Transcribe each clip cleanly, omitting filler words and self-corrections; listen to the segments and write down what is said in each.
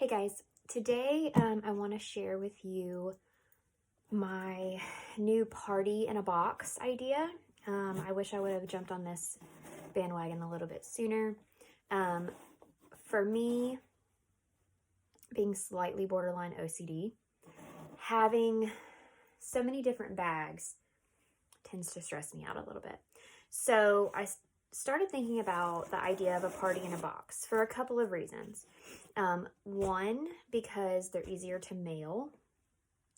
Hey guys, today I want to share with you my new party in a box idea. I wish I would have jumped on this bandwagon a little bit sooner. For me, being slightly borderline OCD, having so many different bags tends to stress me out a little bit. So I started thinking about the idea of a party in a box for a couple of reasons. One, because they're easier to mail.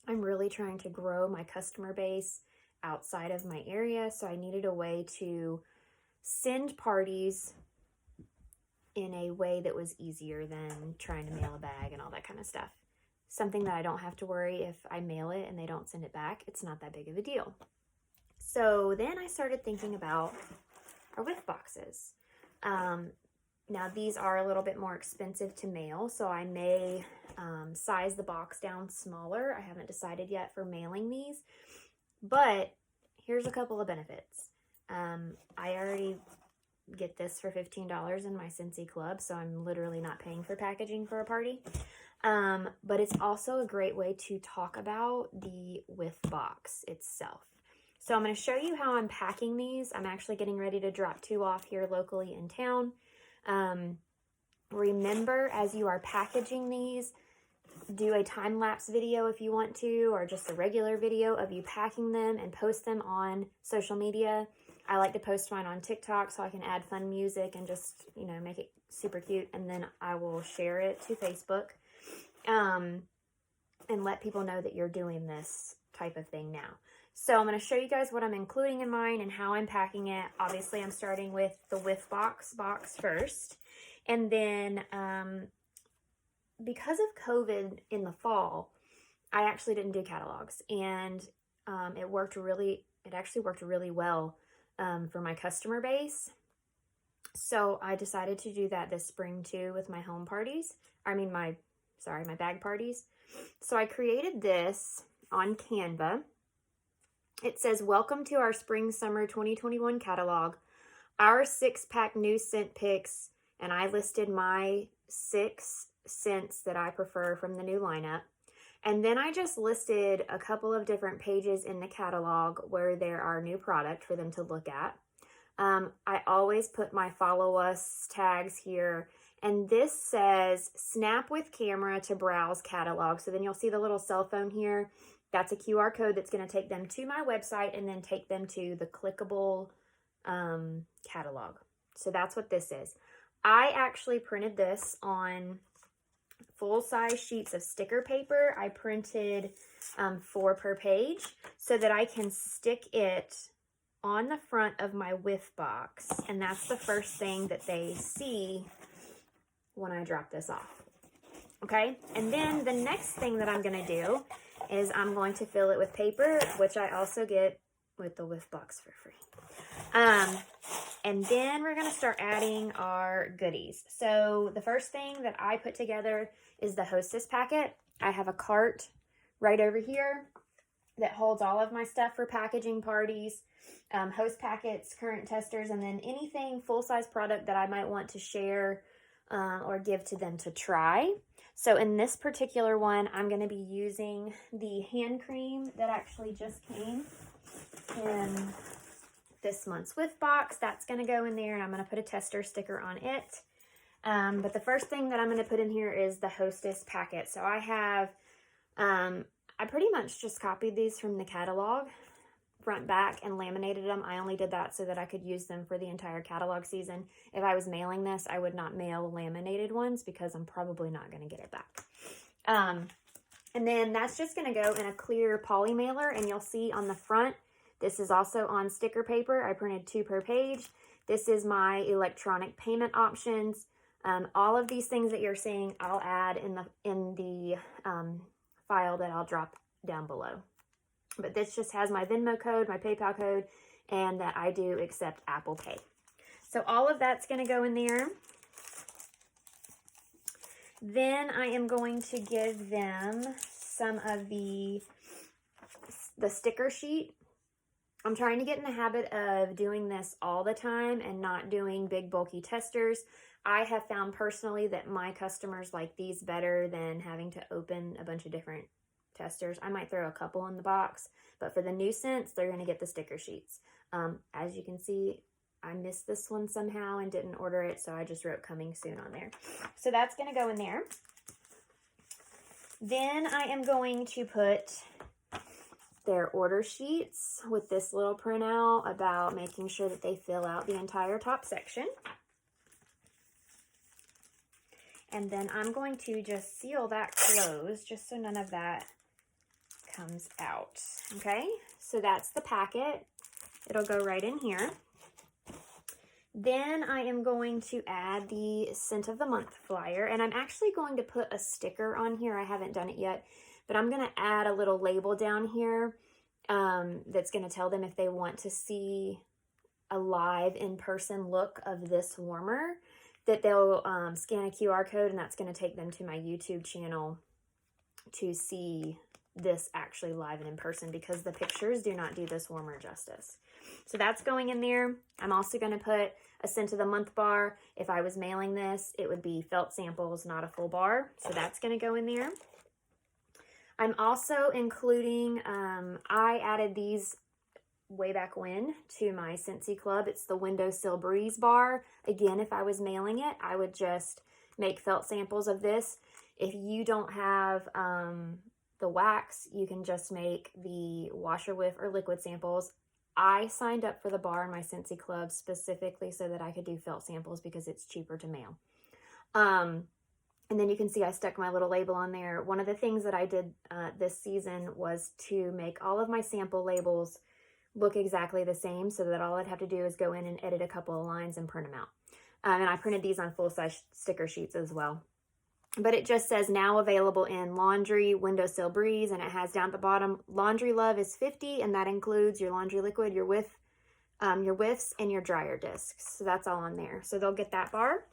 I'm really trying to grow my customer base outside of my area, so I needed a way to send parties in a way that was easier than trying to mail a bag and all that kind of stuff. Something that I don't have to worry if I mail it and they don't send it back. It's not that big of a deal. So then I started thinking about our whiff boxes. Now these are a little bit more expensive to mail, so I may size the box down smaller. I haven't decided yet for mailing these, but here's a couple of benefits. I already get this for $15 in my Scentsy Club, so I'm literally not paying for packaging for a party. But it's also a great way to talk about the whiff box itself. So I'm going to show you how I'm packing these. I'm actually getting ready to drop 2 off here locally in town. Remember, as you are packaging these, do a time-lapse video if you want to, or just a regular video of you packing them and post them on social media. I like to post mine on TikTok so I can add fun music and just, make it super cute. And then I will share it to Facebook, and let people know that you're doing this type of thing now. So I'm going to show you guys what I'm including in mine and how I'm packing it. Obviously, I'm starting with the whiff box first. And then because of COVID in the fall, I actually didn't do catalogs. And it actually worked really well for my customer base. So I decided to do that this spring too with my home parties. My bag parties. So I created this on Canva. It says, "Welcome to our Spring/Summer 2021 catalog. Our 6-pack new scent picks," and I listed my 6 scents that I prefer from the new lineup. And then I just listed a couple of different pages in the catalog where there are new product for them to look at. I always put my follow us tags here. And this says, "Snap with camera to browse catalog." So then you'll see the little cell phone here. That's a QR code that's going to take them to my website and then take them to the clickable catalog. So that's what this is. I actually printed this on full-size sheets of sticker paper. I printed 4 per page so that I can stick it on the front of my whiff box. And that's the first thing that they see when I drop this off. Okay, and then the next thing that I'm going to do is I'm going to fill it with paper, which I also get with the whiff box for free. And then we're going to start adding our goodies. So the first thing that I put together is the Hostess Packet. I have a cart right over here that holds all of my stuff for packaging parties, host packets, current testers, and then anything full-size product that I might want to share or give to them to try. So in this particular one, I'm going to be using the hand cream that actually just came in this month's whiff box. That's going to go in there, and I'm going to put a tester sticker on it. But the first thing that I'm going to put in here is the Hostess Packet. So I have, I pretty much just copied these from the catalog, front, back, and laminated them. I only did that so that I could use them for the entire catalog season. If I was mailing this, I would not mail laminated ones because I'm probably not going to get it back. And then that's just going to go in a clear poly mailer, and you'll see on the front, this is also on sticker paper. I printed 2 per page. This is my electronic payment options. All of these things that you're seeing, I'll add in the file that I'll drop down below. But this just has my Venmo code, my PayPal code, and that I do accept Apple Pay. So all of that's going to go in there. Then I am going to give them some of the sticker sheet. I'm trying to get in the habit of doing this all the time and not doing big bulky testers. I have found personally that my customers like these better than having to open a bunch of different testers. I might throw a couple in the box, but for the new scents, they're going to get the sticker sheets. As you can see, I missed this one somehow and didn't order it, so I just wrote coming soon on there. So that's going to go in there. Then I am going to put their order sheets with this little printout about making sure that they fill out the entire top section. And then I'm going to just seal that closed just so none of that comes out. Okay, so that's the packet. It'll go right in here. Then I am going to add the Scent of the Month flyer, and I'm actually going to put a sticker on here. I haven't done it yet, but I'm going to add a little label down here that's going to tell them if they want to see a live in-person look of this warmer, that they'll scan a QR code, and that's going to take them to my YouTube channel to see this actually live and in person, because the pictures do not do this warmer justice. So that's going in there. I'm also going to put a Scent of the Month bar. If I was mailing this, it would be felt samples, not a full bar. So that's going to go in there. I'm also including, I added these way back when to my Scentsy Club. It's the Windowsill Breeze bar. Again, if I was mailing it, I would just make felt samples of this. If you don't have the wax, you can just make the washer whiff or liquid samples. I signed up for the bar in my Scentsy Club specifically so that I could do felt samples because it's cheaper to mail. And then you can see I stuck my little label on there. One of the things that I did this season was to make all of my sample labels look exactly the same, so that all I'd have to do is go in and edit a couple of lines and print them out. And I printed these on full-size sticker sheets as well. But it just says now available in laundry, Windowsill Breeze, and it has down at the bottom, Laundry Love is $50, and that includes your laundry liquid, your whiffs, and your dryer discs. So that's all on there. So they'll get that bar.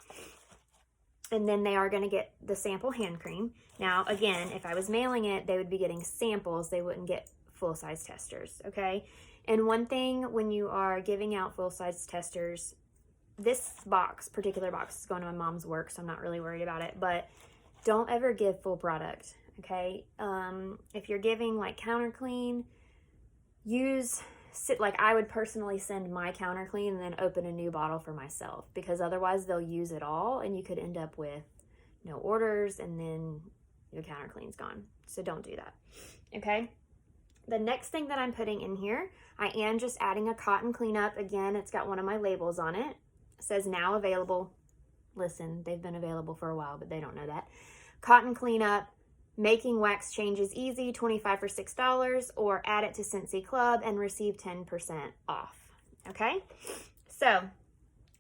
And then they are going to get the sample hand cream. Now, again, if I was mailing it, they would be getting samples. They wouldn't get full-size testers, okay? And one thing when you are giving out full-size testers, this particular box is going to my mom's work, so I'm not really worried about it, but don't ever give full product, okay? If you're giving like counter clean, like I would personally send my counter clean and then open a new bottle for myself, because otherwise they'll use it all and you could end up with no orders and then your counter clean's gone. So don't do that, okay? The next thing that I'm putting in here, I am just adding a cotton cleanup. Again, it's got one of my labels on it. It says now available. Listen, they've been available for a while, but they don't know that. Cotton cleanup, making wax changes easy, 25 for $6, or add it to Scentsy Club and receive 10% off. Okay, so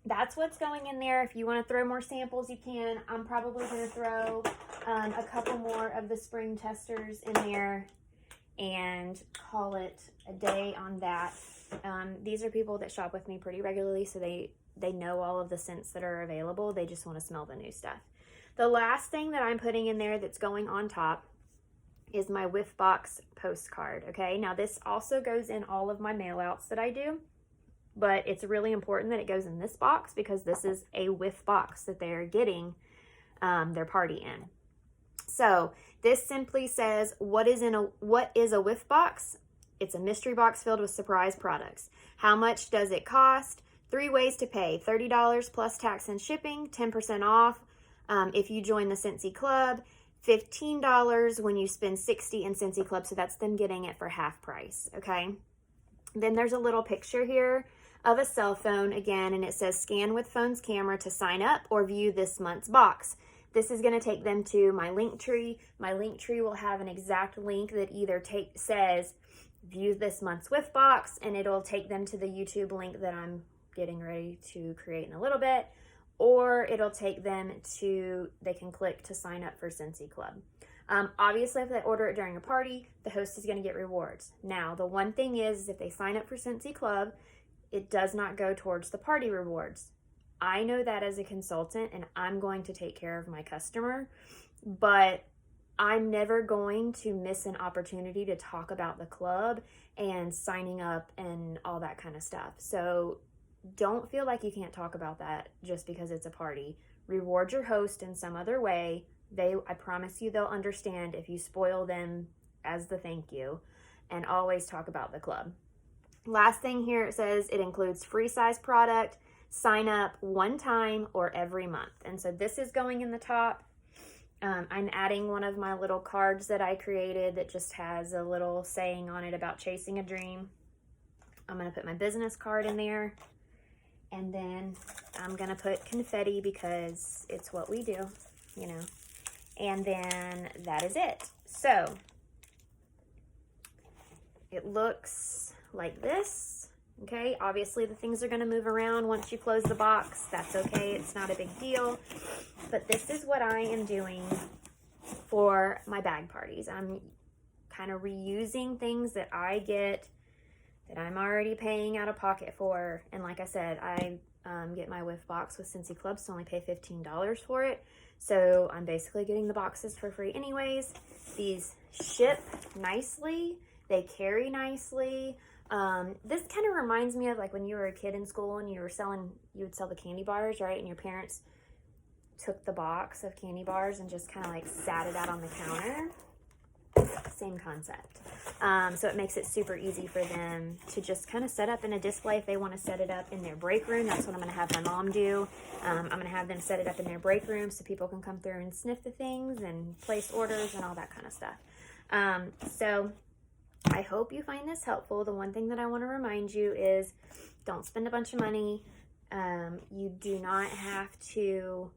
that's what's going in there. If you want to throw more samples, you can. I'm probably going to throw a couple more of the spring testers in there and call it a day on that. These are people that shop with me pretty regularly, so they know all of the scents that are available. They just want to smell the new stuff. The last thing that I'm putting in there that's going on top is my Whiff Box postcard, okay? Now, this also goes in all of my mail outs that I do, but it's really important that it goes in this box because this is a Whiff Box that they're getting their party in. So this simply says, what is a Whiff Box? It's a mystery box filled with surprise products. How much does it cost? 3 ways to pay: $30 plus tax and shipping, 10% off if you join the Scentsy Club, $15 when you spend $60 in Scentsy Club. So that's them getting it for half price, okay? Then there's a little picture here of a cell phone again, and it says scan with phone's camera to sign up or view this month's box. This is going to take them to my link tree. My link tree will have an exact link that either says view this month's Whiff Box, and it'll take them to the YouTube link that I'm getting ready to create in a little bit, or it'll take them to, they can click to sign up for Scentsy Club. Obviously, if they order it during a party, the host is going to get rewards. Now, the one thing is, if they sign up for Scentsy Club, it does not go towards the party rewards. I know that as a consultant, and I'm going to take care of my customer, but I'm never going to miss an opportunity to talk about the club and signing up and all that kind of stuff. So don't feel like you can't talk about that just because it's a party. reward your host in some other way. I promise you they'll understand if you spoil them as the thank you, and always talk about the club. Last thing here, it says it includes free size product, sign up one time or every month. And so this is going in the top. I'm adding one of my little cards that I created that just has a little saying on it about chasing a dream. I'm going to put my business card in there. And then I'm going to put confetti because it's what we do, you know. And then that is it. So it looks like this. Okay, obviously the things are going to move around once you close the box. That's okay, it's not a big deal. But this is what I am doing for my bag parties. I'm kind of reusing things that I get that I'm already paying out of pocket for. And like I said, I get my whiff box with Scentsy Club, so I only pay $15 for it. So I'm basically getting the boxes for free anyways. These ship nicely. They carry nicely. This kind of reminds me of like when you were a kid in school and you would sell the candy bars, right? And your parents took the box of candy bars and just kind of like sat it out on the counter. Same concept. So it makes it super easy for them to just kind of set up in a display. If they want to set it up in their break room, that's what I'm going to have my mom do. I'm going to have them set it up in their break room so people can come through and sniff the things and place orders and all that kind of stuff. So I hope you find this helpful. The one thing that I want to remind you is don't spend a bunch of money. You do not have to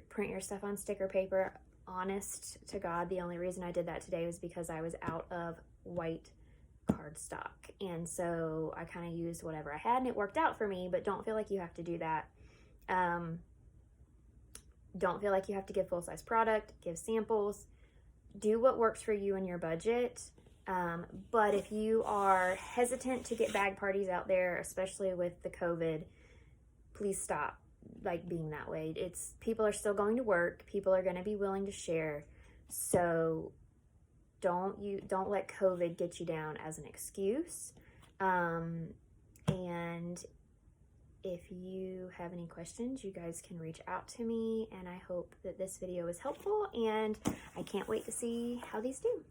print your stuff on sticker paper. Honest to God, the only reason I did that today was because I was out of white cardstock. And so I kind of used whatever I had and it worked out for me, but don't feel like you have to do that. Don't feel like you have to give full-size product, give samples. Do what works for you and your budget. But if you are hesitant to get bag parties out there, especially with the COVID, please stop like being that way. People are still going to work. People are going to be willing to share. So don't let COVID get you down as an excuse. And if you have any questions, you guys can reach out to me, and I hope that this video is helpful, and I can't wait to see how these do.